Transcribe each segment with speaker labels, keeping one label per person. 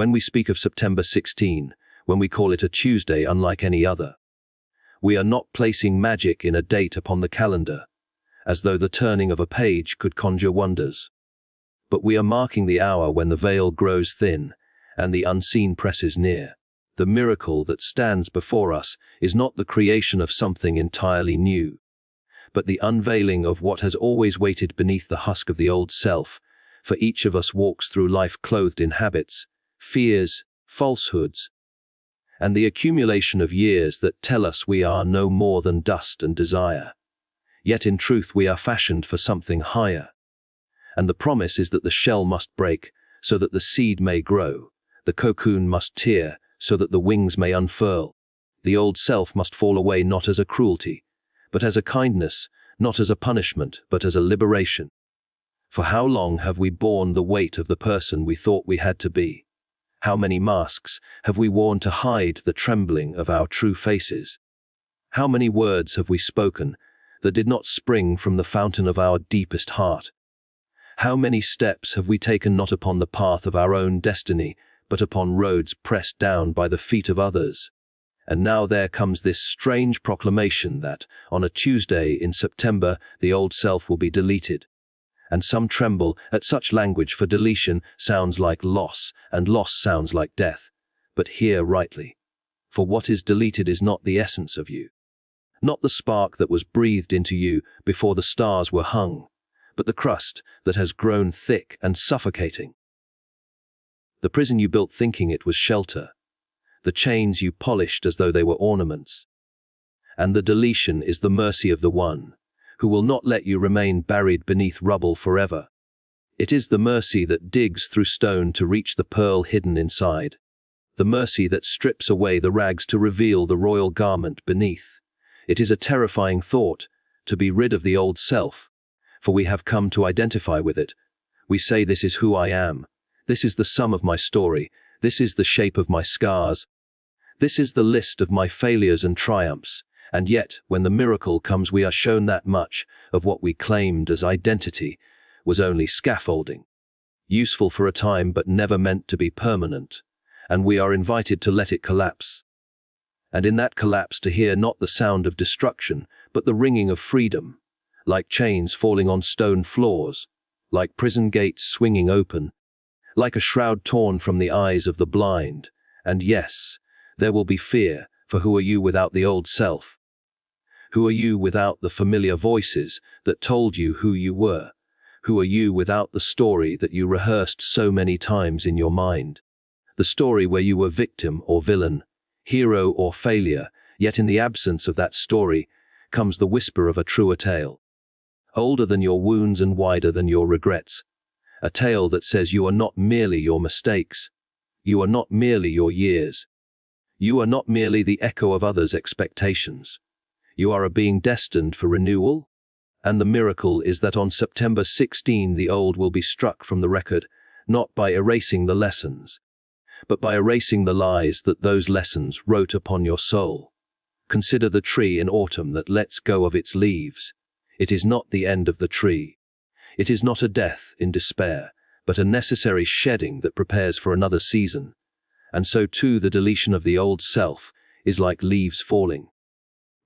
Speaker 1: When we speak of September 16, when we call it a Tuesday unlike any other, we are not placing magic in a date upon the calendar, as though the turning of a page could conjure wonders. But we are marking the hour when the veil grows thin and the unseen presses near. The miracle that stands before us is not the creation of something entirely new, but the unveiling of what has always waited beneath the husk of the old self, for each of us walks through life clothed in habits, fears, falsehoods, and the accumulation of years that tell us we are no more than dust and desire. Yet in truth we are fashioned for something higher. And the promise is that the shell must break so that the seed may grow, the cocoon must tear so that the wings may unfurl. The old self must fall away not as a cruelty, but as a kindness, not as a punishment, but as a liberation. For how long have we borne the weight of the person we thought we had to be? How many masks have we worn to hide the trembling of our true faces? How many words have we spoken that did not spring from the fountain of our deepest heart? How many steps have we taken not upon the path of our own destiny, but upon roads pressed down by the feet of others? And now there comes this strange proclamation that, on a Tuesday in September, the old self will be deleted. And some tremble at such language, for deletion sounds like loss, and loss sounds like death. But hear rightly, for what is deleted is not the essence of you, not the spark that was breathed into you before the stars were hung, but the crust that has grown thick and suffocating. The prison you built thinking it was shelter, the chains you polished as though they were ornaments. And the deletion is the mercy of the one who will not let you remain buried beneath rubble forever. It is the mercy that digs through stone to reach the pearl hidden inside, the mercy that strips away the rags to reveal the royal garment beneath. It is a terrifying thought to be rid of the old self, for we have come to identify with it. We say, this is who I am. This is the sum of my story. This is the shape of my scars. This is the list of my failures and triumphs. And yet, when the miracle comes, we are shown that much of what we claimed as identity was only scaffolding, useful for a time but never meant to be permanent, and we are invited to let it collapse. And in that collapse to hear not the sound of destruction, but the ringing of freedom, like chains falling on stone floors, like prison gates swinging open, like a shroud torn from the eyes of the blind. And yes, there will be fear, for who are you without the old self? Who are you without the familiar voices that told you who you were? Who are you without the story that you rehearsed so many times in your mind? The story where you were victim or villain, hero or failure, yet in the absence of that story comes the whisper of a truer tale. Older than your wounds and wider than your regrets. A tale that says you are not merely your mistakes. You are not merely your years. You are not merely the echo of others' expectations. You are a being destined for renewal. And the miracle is that on September 16 the old will be struck from the record, not by erasing the lessons, but by erasing the lies that those lessons wrote upon your soul. Consider the tree in autumn that lets go of its leaves. It is not the end of the tree. It is not a death in despair, but a necessary shedding that prepares for another season. And so too the deletion of the old self is like leaves falling.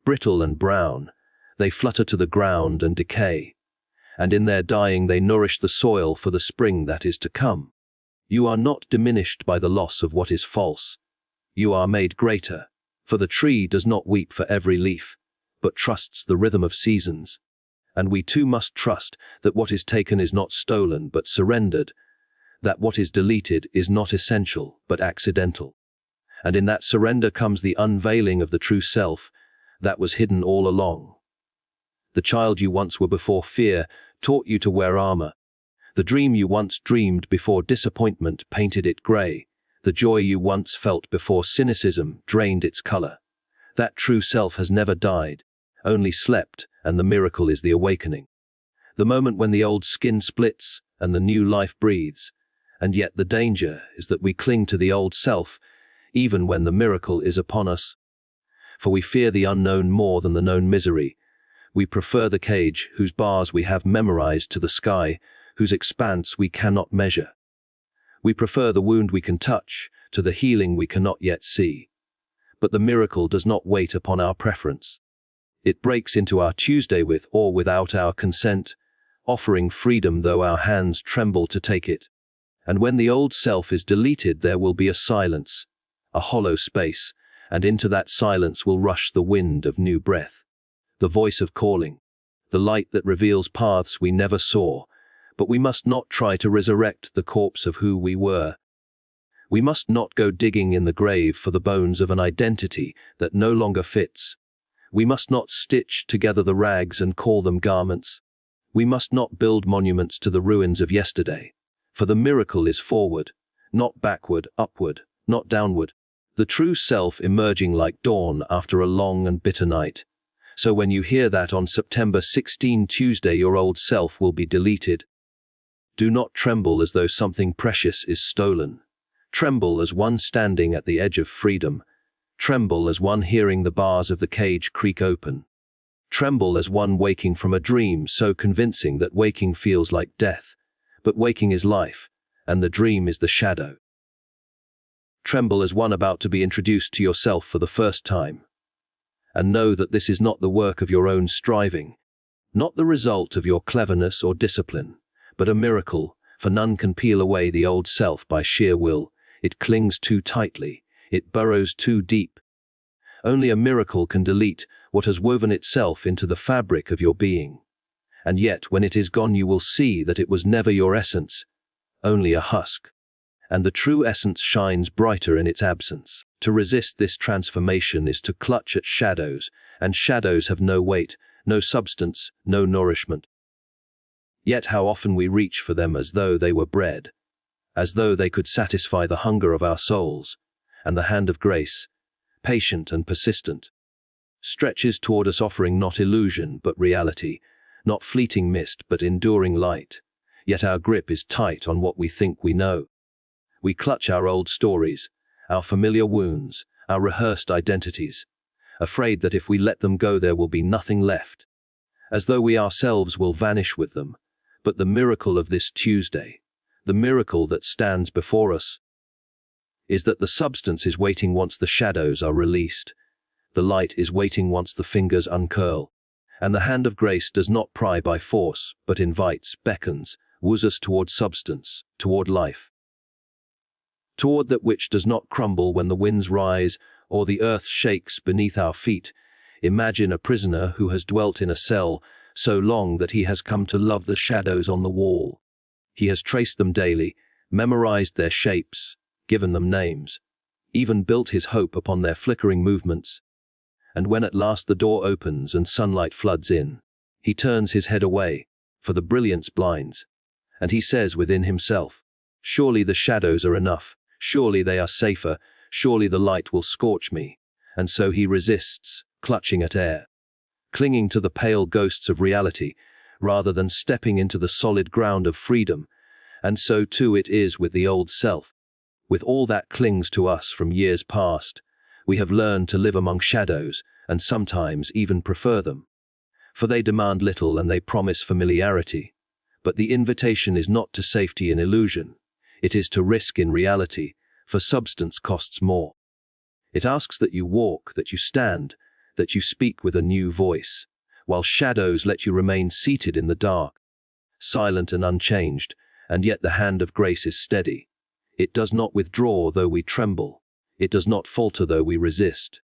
Speaker 1: Brittle and brown, they flutter to the ground and decay, and in their dying they nourish the soil for the spring that is to come. You are not diminished by the loss of what is false. You are made greater, for the tree does not weep for every leaf, but trusts the rhythm of seasons. And we too must trust that what is taken is not stolen but surrendered, that what is deleted is not essential but accidental. And in that surrender comes the unveiling of the true self that was hidden all along. The child you once were before fear taught you to wear armor. The dream you once dreamed before disappointment painted it gray. The joy you once felt before cynicism drained its color. That true self has never died, only slept, and the miracle is the awakening. The moment when the old skin splits and the new life breathes. And yet the danger is that we cling to the old self, even when the miracle is upon us. For we fear the unknown more than the known misery. We prefer the cage whose bars we have memorized to the sky, whose expanse we cannot measure. We prefer the wound we can touch to the healing we cannot yet see. But the miracle does not wait upon our preference. It breaks into our Tuesday with or without our consent, offering freedom though our hands tremble to take it. And when the old self is deleted, there will be a silence, a hollow space, and into that silence will rush the wind of new breath, the voice of calling, the light that reveals paths we never saw. But we must not try to resurrect the corpse of who we were. We must not go digging in the grave for the bones of an identity that no longer fits. We must not stitch together the rags and call them garments. We must not build monuments to the ruins of yesterday. For the miracle is forward, not backward, upward, not downward. The true self emerging like dawn after a long and bitter night. So when you hear that on September 16 Tuesday your old self will be deleted, do not tremble as though something precious is stolen. Tremble as one standing at the edge of freedom. Tremble as one hearing the bars of the cage creak open. Tremble as one waking from a dream so convincing that waking feels like death, but waking is life, and the dream is the shadow. Tremble as one about to be introduced to yourself for the first time. And know that this is not the work of your own striving, not the result of your cleverness or discipline, but a miracle, for none can peel away the old self by sheer will. It clings too tightly, it burrows too deep. Only a miracle can delete what has woven itself into the fabric of your being. And yet, when it is gone, you will see that it was never your essence, only a husk. And the true essence shines brighter in its absence. To resist this transformation is to clutch at shadows, and shadows have no weight, no substance, no nourishment. Yet how often we reach for them as though they were bread, as though they could satisfy the hunger of our souls, and the hand of grace, patient and persistent, stretches toward us offering not illusion but reality, not fleeting mist but enduring light. Yet our grip is tight on what we think we know. We clutch our old stories, our familiar wounds, our rehearsed identities, afraid that if we let them go there will be nothing left, as though we ourselves will vanish with them. But the miracle of this Tuesday, the miracle that stands before us, is that the substance is waiting once the shadows are released. The light is waiting once the fingers uncurl, and the hand of grace does not pry by force, but invites, beckons, woos us toward substance, toward life. Toward that which does not crumble when the winds rise or the earth shakes beneath our feet. Imagine a prisoner who has dwelt in a cell so long that he has come to love the shadows on the wall. He has traced them daily, memorized their shapes, given them names, even built his hope upon their flickering movements. And when at last the door opens and sunlight floods in, he turns his head away, for the brilliance blinds, and he says within himself, "Surely the shadows are enough, surely they are safer, surely the light will scorch me." And so he resists, clutching at air, clinging to the pale ghosts of reality, rather than stepping into the solid ground of freedom. And so too it is with the old self. With all that clings to us from years past, we have learned to live among shadows, and sometimes even prefer them. For they demand little and they promise familiarity. But the invitation is not to safety in illusion. It is to risk in reality, for substance costs more. It asks that you walk, that you stand, that you speak with a new voice, while shadows let you remain seated in the dark, silent and unchanged, and yet the hand of grace is steady. It does not withdraw though we tremble. It does not falter though we resist.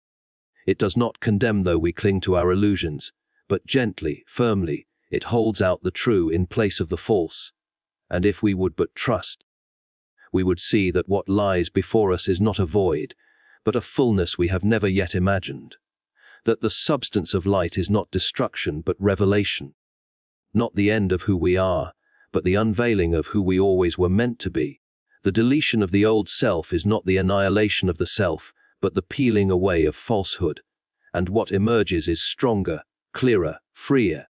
Speaker 1: It does not condemn though we cling to our illusions, but gently, firmly, it holds out the true in place of the false. And if we would but trust, we would see that what lies before us is not a void, but a fullness we have never yet imagined. That the substance of light is not destruction but revelation. Not the end of who we are, but the unveiling of who we always were meant to be. The deletion of the old self is not the annihilation of the self, but the peeling away of falsehood. And what emerges is stronger, clearer, freer,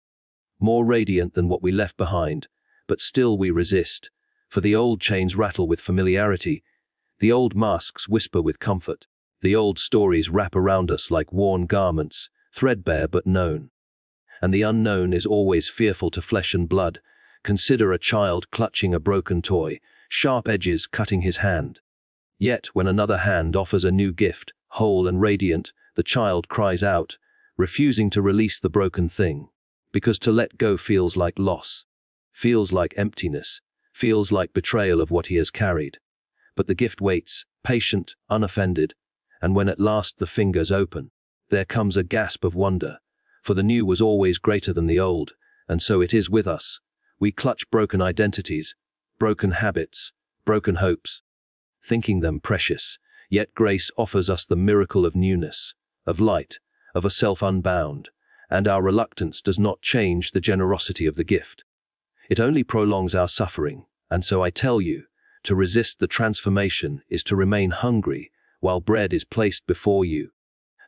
Speaker 1: more radiant than what we left behind. But still we resist, for the old chains rattle with familiarity, the old masks whisper with comfort, the old stories wrap around us like worn garments, threadbare but known. And the unknown is always fearful to flesh and blood. Consider a child clutching a broken toy. sharp edges cutting his hand. Yet when another hand offers a new gift, whole and radiant, the child cries out, refusing to release the broken thing, because to let go feels like loss, feels like emptiness, feels like betrayal of what he has carried. But the gift waits, patient, unoffended, and when at last the fingers open, there comes a gasp of wonder, for the new was always greater than the old, and so it is with us. We clutch broken identities, broken habits, broken hopes, thinking them precious, yet grace offers us the miracle of newness, of light, of a self unbound, and our reluctance does not change the generosity of the gift. It only prolongs our suffering, and so I tell you, to resist the transformation is to remain hungry while bread is placed before you,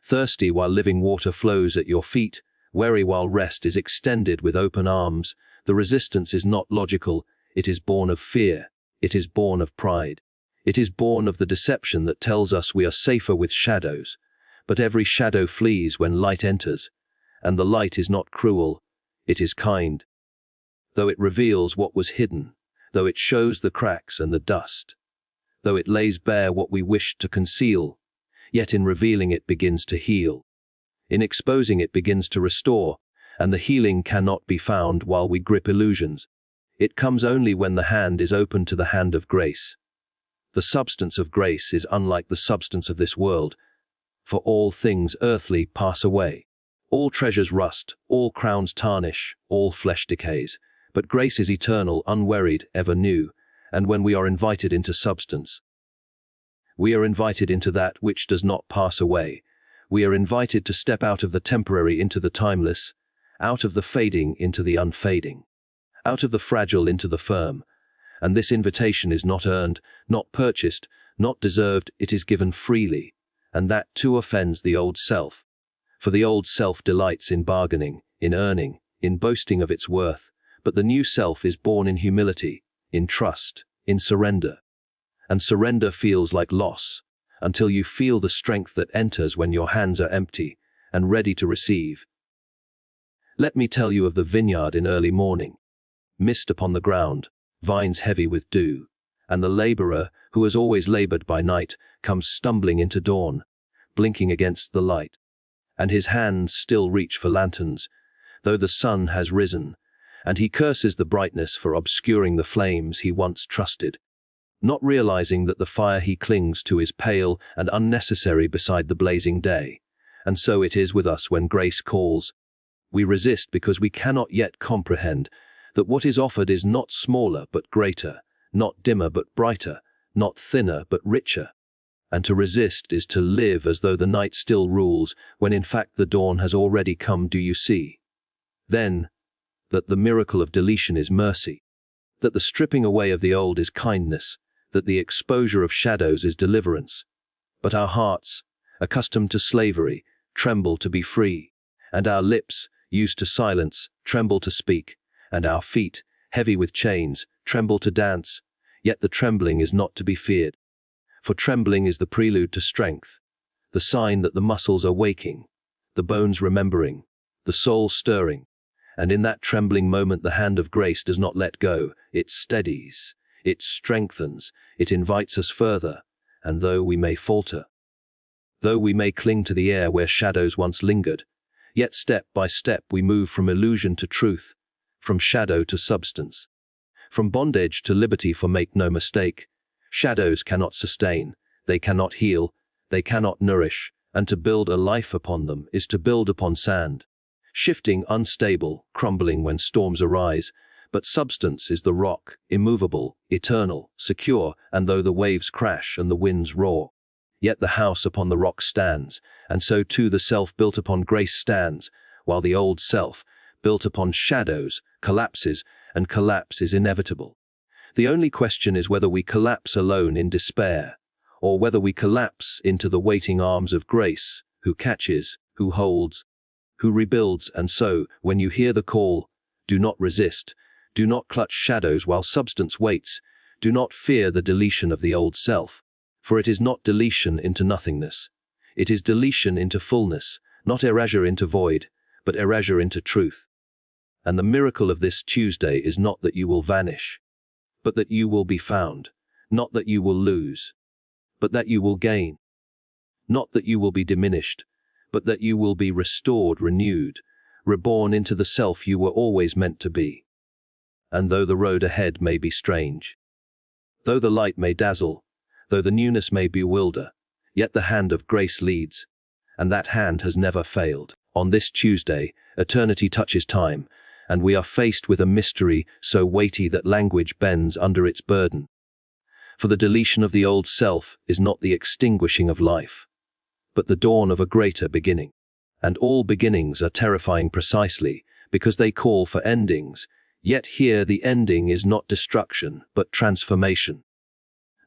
Speaker 1: thirsty while living water flows at your feet, weary while rest is extended with open arms. The resistance is not logical, it is born of fear, it is born of pride. It is born of the deception that tells us we are safer with shadows, but every shadow flees when light enters, and the light is not cruel, it is kind. Though it reveals what was hidden, though it shows the cracks and the dust, though it lays bare what we wished to conceal, yet in revealing it begins to heal. In exposing it begins to restore, and the healing cannot be found while we grip illusions. It comes only when the hand is open to the hand of grace. The substance of grace is unlike the substance of this world, for all things earthly pass away. All treasures rust, all crowns tarnish, all flesh decays, but grace is eternal, unwearied, ever new, and when we are invited into substance, we are invited into that which does not pass away. We are invited to step out of the temporary into the timeless, out of the fading into the unfading, out of the fragile into the firm. And this invitation is not earned, not purchased, not deserved, it is given freely, and that too offends the old self. For the old self delights in bargaining, in earning, in boasting of its worth, but the new self is born in humility, in trust, in surrender. And surrender feels like loss, until you feel the strength that enters when your hands are empty and ready to receive. Let me tell you of the vineyard in early morning. Mist upon the ground, vines heavy with dew, and the laborer, who has always labored by night, comes stumbling into dawn, blinking against the light. And his hands still reach for lanterns, though the sun has risen, and he curses the brightness for obscuring the flames he once trusted, not realizing that the fire he clings to is pale and unnecessary beside the blazing day. And so it is with us when grace calls. We resist because we cannot yet comprehend that what is offered is not smaller but greater, not dimmer but brighter, not thinner but richer. And to resist is to live as though the night still rules, when in fact the dawn has already come. Do you see? Then, that the miracle of deletion is mercy, that the stripping away of the old is kindness, that the exposure of shadows is deliverance. But our hearts, accustomed to slavery, tremble to be free, and our lips, used to silence, tremble to speak, and our feet, heavy with chains, tremble to dance. Yet the trembling is not to be feared, for trembling is the prelude to strength, the sign that the muscles are waking, the bones remembering, the soul stirring. And in that trembling moment the hand of grace does not let go, it steadies, it strengthens, it invites us further, and though we may falter, though we may cling to the air where shadows once lingered, yet step by step we move from illusion to truth, from shadow to substance, from bondage to liberty. For make no mistake, shadows cannot sustain, they cannot heal, they cannot nourish, and to build a life upon them is to build upon sand, shifting, unstable, crumbling when storms arise. But substance is the rock, immovable, eternal, secure, and though the waves crash and the winds roar, yet the house upon the rock stands, and so too the self built upon grace stands, while the old self, built upon shadows, collapses, and collapse is inevitable. The only question is whether we collapse alone in despair, or whether we collapse into the waiting arms of grace, who catches, who holds, who rebuilds. And so, when you hear the call, do not resist, do not clutch shadows while substance waits, do not fear the deletion of the old self, for it is not deletion into nothingness. It is deletion into fullness, not erasure into void, but erasure into truth. And the miracle of this Tuesday is not that you will vanish, but that you will be found, not that you will lose, but that you will gain, not that you will be diminished, but that you will be restored, renewed, reborn into the self you were always meant to be. And though the road ahead may be strange, though the light may dazzle, though the newness may bewilder, yet the hand of grace leads, and that hand has never failed. On this Tuesday, eternity touches time, and we are faced with a mystery so weighty that language bends under its burden. For the deletion of the old self is not the extinguishing of life, but the dawn of a greater beginning. And all beginnings are terrifying precisely because they call for endings, yet here the ending is not destruction, but transformation.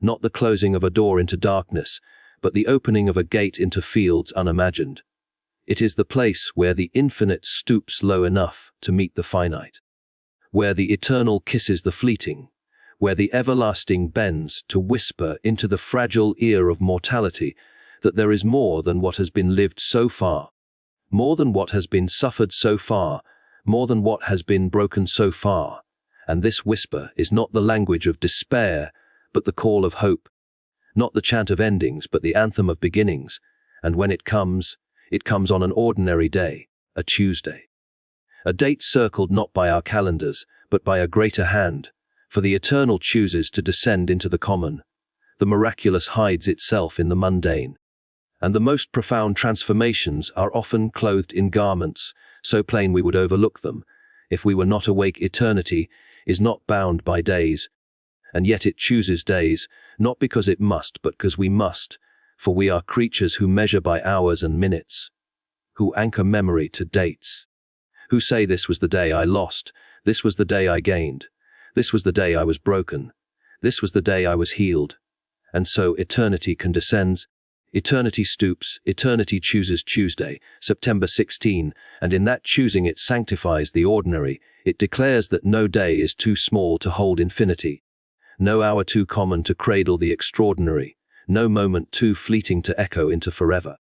Speaker 1: Not the closing of a door into darkness, but the opening of a gate into fields unimagined. It is the place where the infinite stoops low enough to meet the finite, where the eternal kisses the fleeting, where the everlasting bends to whisper into the fragile ear of mortality that there is more than what has been lived so far, more than what has been suffered so far, more than what has been broken so far. And this whisper is not the language of despair, but the call of hope, not the chant of endings, but the anthem of beginnings. And when it comes on an ordinary day, a Tuesday. A date circled not by our calendars, but by a greater hand, for the eternal chooses to descend into the common. The miraculous hides itself in the mundane. And the most profound transformations are often clothed in garments, so plain we would overlook them, if we were not awake. Eternity is not bound by days, and yet it chooses days, not because it must, but because we must, for we are creatures who measure by hours and minutes, who anchor memory to dates, who say this was the day I lost, this was the day I gained, this was the day I was broken, this was the day I was healed. And so eternity condescends, eternity stoops, eternity chooses Tuesday, September 16, and in that choosing it sanctifies the ordinary. It declares that no day is too small to hold infinity, no hour too common to cradle the extraordinary, no moment too fleeting to echo into forever.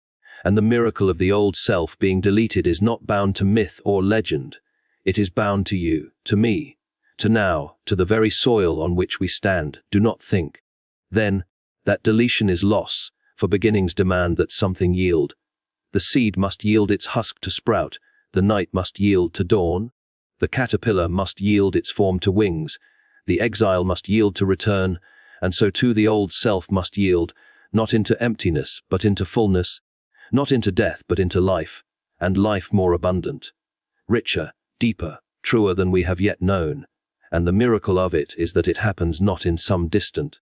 Speaker 1: And the miracle of the old self being deleted is not bound to myth or legend. It is bound to you, to me, to now, to the very soil on which we stand. Do not think, then, that deletion is loss, for beginnings demand that something yield. The seed must yield its husk to sprout, the night must yield to dawn, the caterpillar must yield its form to wings, the exile must yield to return, and so too the old self must yield, not into emptiness, but into fullness, not into death, but into life, and life more abundant, richer, deeper, truer than we have yet known. And the miracle of it is that it happens not in some distant,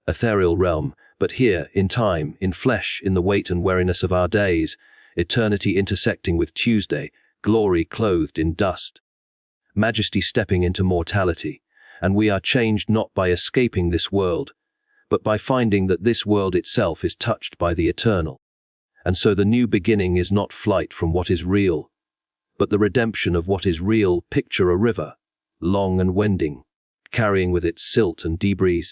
Speaker 1: ethereal realm, but here, in time, in flesh, in the weight and weariness of our days, eternity intersecting with Tuesday, glory clothed in dust, majesty stepping into mortality, and we are changed not by escaping this world, but by finding that this world itself is touched by the eternal. And so the new beginning is not flight from what is real, but the redemption of what is real. Picture a river, long and winding, carrying with it silt and debris,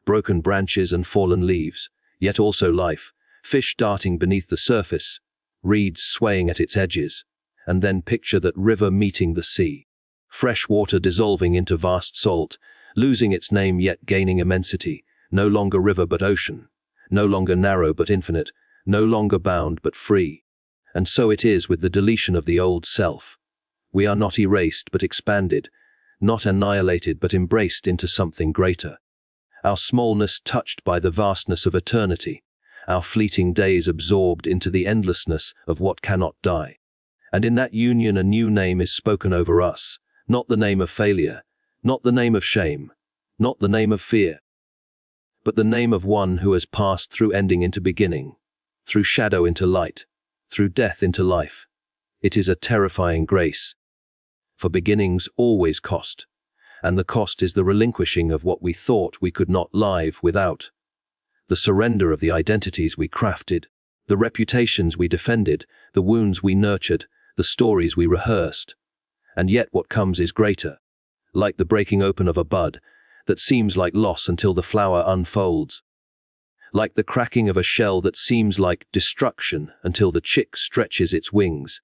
Speaker 1: broken branches and fallen leaves, yet also life, fish darting beneath the surface, reeds swaying at its edges, and then picture that river meeting the sea, fresh water dissolving into vast salt, losing its name yet gaining immensity, no longer river but ocean, no longer narrow but infinite, no longer bound but free. And so it is with the deletion of the old self. We are not erased but expanded, not annihilated but embraced into something greater. Our smallness touched by the vastness of eternity, our fleeting days absorbed into the endlessness of what cannot die. And in that union a new name is spoken over us, not the name of failure, not the name of shame, not the name of fear, but the name of one who has passed through ending into beginning, through shadow into light, through death into life. It is a terrifying grace, for beginnings always cost, and the cost is the relinquishing of what we thought we could not live without, the surrender of the identities we crafted, the reputations we defended, the wounds we nurtured, the stories we rehearsed. And yet what comes is greater, like the breaking open of a bud that seems like loss until the flower unfolds, like the cracking of a shell that seems like destruction until the chick stretches its wings,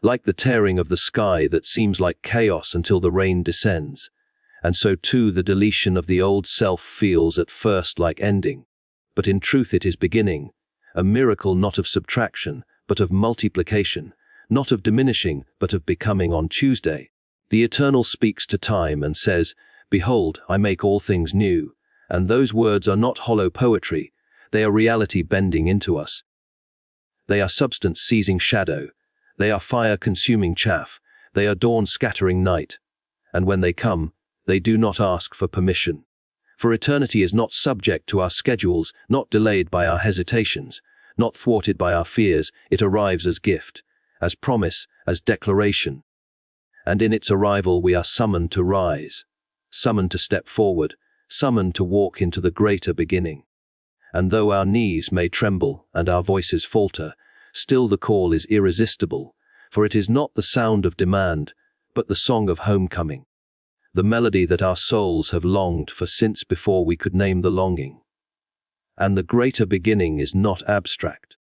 Speaker 1: like the tearing of the sky that seems like chaos until the rain descends. And so too the deletion of the old self feels at first like ending. But in truth it is beginning, a miracle not of subtraction, but of multiplication, not of diminishing, but of becoming. On Tuesday, the Eternal speaks to time and says, "Behold, I make all things new." And those words are not hollow poetry, they are reality bending into us. They are substance seizing shadow, they are fire consuming chaff, they are dawn scattering night. And when they come, they do not ask for permission. For eternity is not subject to our schedules, not delayed by our hesitations, not thwarted by our fears. It arrives as gift, as promise, as declaration. And in its arrival we are summoned to rise, summoned to step forward, summoned to walk into the greater beginning. And though our knees may tremble and our voices falter, still the call is irresistible, for it is not the sound of demand, but the song of homecoming, the melody that our souls have longed for since before we could name the longing. And the greater beginning is not abstract.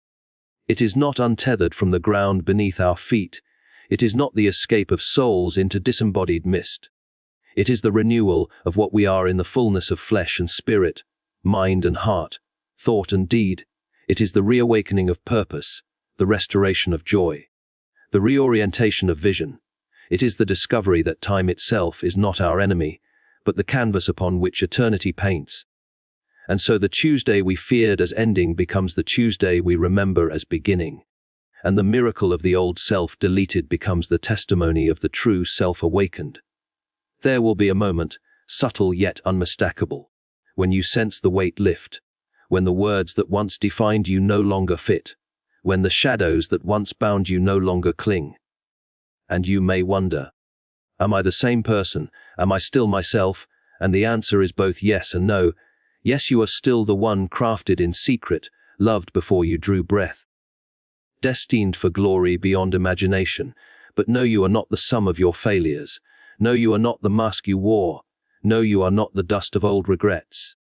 Speaker 1: It is not untethered from the ground beneath our feet. It is not the escape of souls into disembodied mist. It is the renewal of what we are in the fullness of flesh and spirit, mind and heart, thought and deed. It is the reawakening of purpose, the restoration of joy, the reorientation of vision. It is the discovery that time itself is not our enemy, but the canvas upon which eternity paints. And so the Tuesday we feared as ending becomes the Tuesday we remember as beginning. And the miracle of the old self deleted becomes the testimony of the true self awakened. There will be a moment, subtle yet unmistakable, when you sense the weight lift, when the words that once defined you no longer fit, when the shadows that once bound you no longer cling. And you may wonder, am I the same person? Am I still myself? And the answer is both yes and no. Yes, you are still the one crafted in secret, loved before you drew breath, destined for glory beyond imagination. But no, you are not the sum of your failures. No, you are not the mask you wore. No, you are not the dust of old regrets.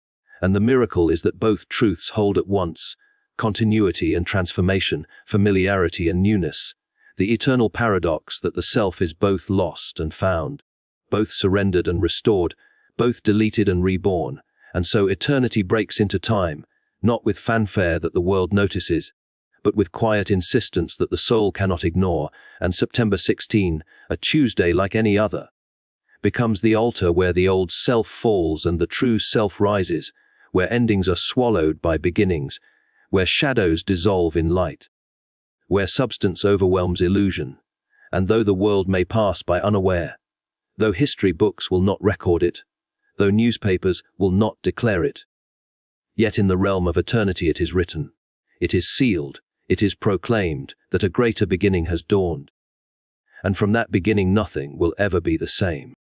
Speaker 1: And the miracle is that both truths hold at once, continuity and transformation, familiarity and newness. The eternal paradox that the self is both lost and found, both surrendered and restored, both deleted and reborn. And so eternity breaks into time, not with fanfare that the world notices, but with quiet insistence that the soul cannot ignore. And September 16, a Tuesday like any other, becomes the altar where the old self falls and the true self rises, where endings are swallowed by beginnings, where shadows dissolve in light, where substance overwhelms illusion. And though the world may pass by unaware, though history books will not record it, though newspapers will not declare it, yet in the realm of eternity it is written, it is sealed, it is proclaimed that a greater beginning has dawned. And from that beginning nothing will ever be the same.